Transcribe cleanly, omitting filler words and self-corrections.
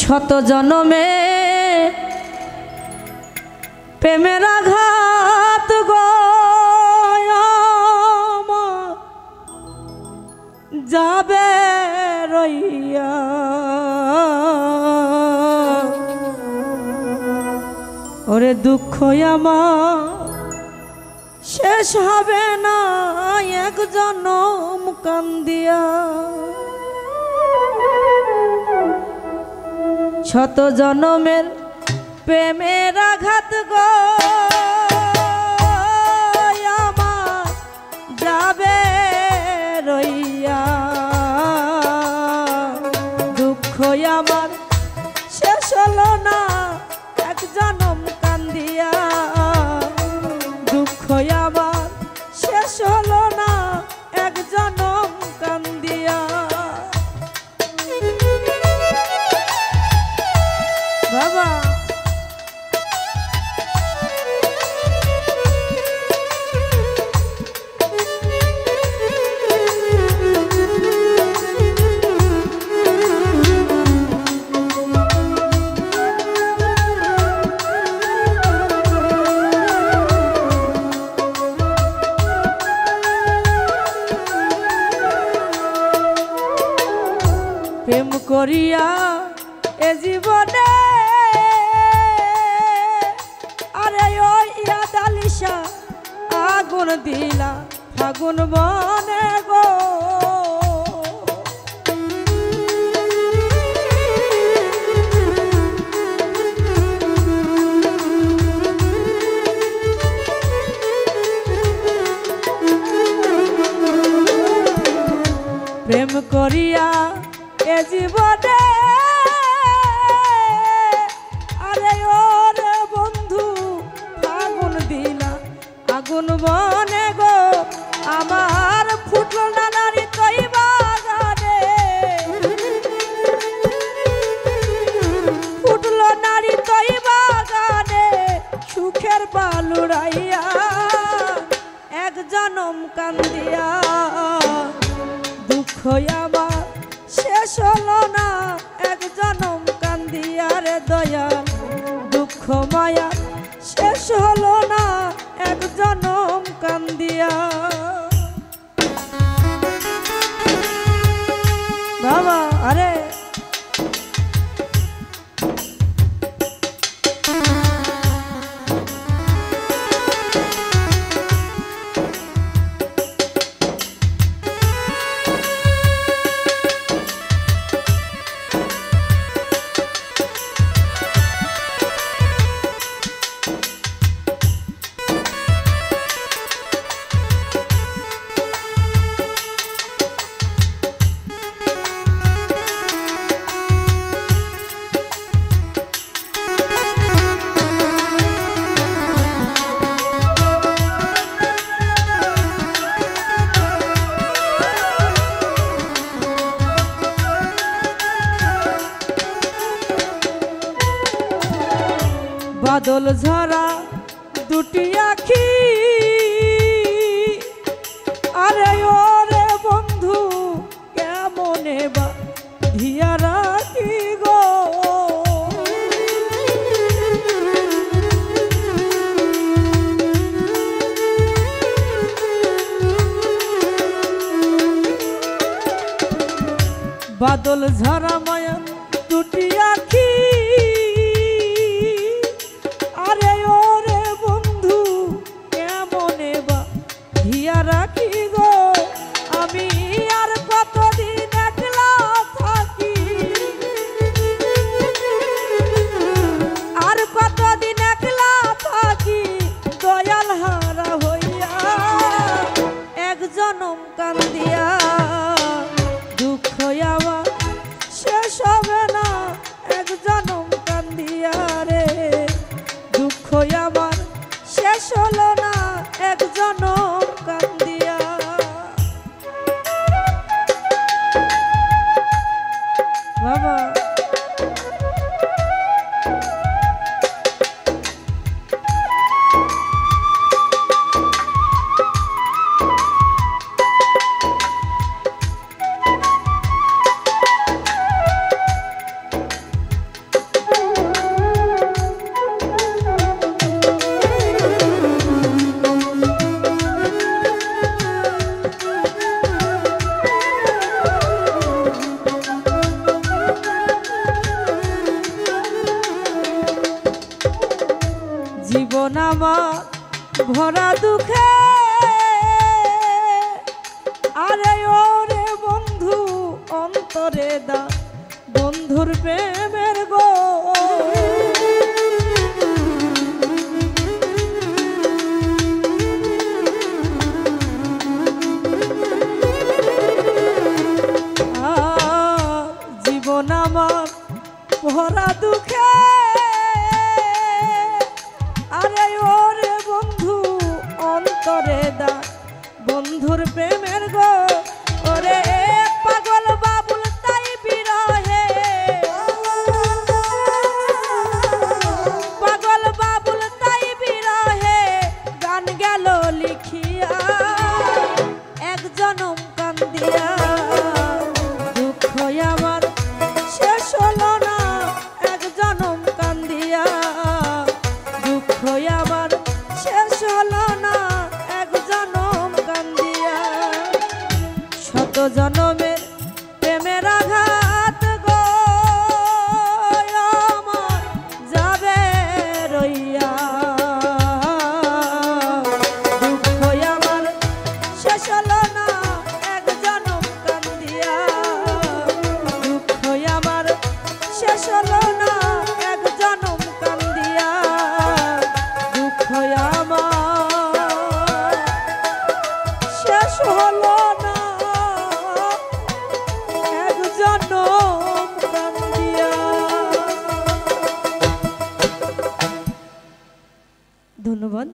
শত জনমে প্রেমের আঘাত গো যাবে রইয়া, ওরে দুঃখ আমার শেষ হবে না এক জনম কান্দিয়া। শত জনমের প্রেমের আঘাত গো আমার যাবে রইয়া, দুঃখ আমার শেষ হলো না এক জনম কান্দিয়া, দুঃখ আমার শেষ হলো না এক জনম কান্দিয়া। বাবা প্রেম করিয়া এ জীবনে আরে ওই ইয়াদালিশা আগুন দিলা ফাগুন বনে গো, প্রেম করিয়া এ জীবনে আরে ওরে বন্ধু আগুন দিলা আগুন বনে গো, আমার ফুটলো না নারী তৈ বাগানে, ফুটলো নারী তৈ বাগানে সুখের বালুরাইয়া এক জনম কান্দিয়া, দুঃখ আমার শেষ হলো না এক জনম কান্দিয়া রে দয়াল, দুঃখ মায়া শেষ হলো না এক জনম কান্দিয়া। বাবা আরে বাদল ঝরা দুটি আখি আরে ওরে বন্ধু কেমনে বা ধিয়া রাখি গো, বাদল ঝরা মায়া দুটি আখি আরে ওরে বন্ধু কেমনে বা ধিয়া রাখি গো, আমি আর কতদিন একলা থাকি, আর কতদিন একলা থাকি দয়াল হারা হইয়া এক জনম কান্দিয়া, দুঃখ আমার শেষ ভরা দুঃখে আরে ওরে বন্ধু অন্তরে দা বন্ধুর প্রেমের গো জীবন আমার ভরা দুঃখে আরে ওরে বন্ধু অন্তরে দা বন্ধুর প্রেমের গো ওরে পাগল বাবুল তাই বিরহে পাগল বাবুল তাই বিরহে গান গেল লিখিয়া এক জনম কান্দিয়া দুঃখ আমার শেষ হলো না এক জনম কান্দিয়া দুঃখ আমার শেষ হলো না এক জনম কান্দিয়া শত জনমের প্রেমের আঘাত গো আমার যাবে রইয়া দুঃখ আমার শেষ হলো না এক জনম কান্দিয়া দুঃখ আমার শেষ হলো না এক জনম কান্দিয়া দুঃখ আমার শেষ হলো না এক জনম কান্দিয়া। ধন্যবাদ।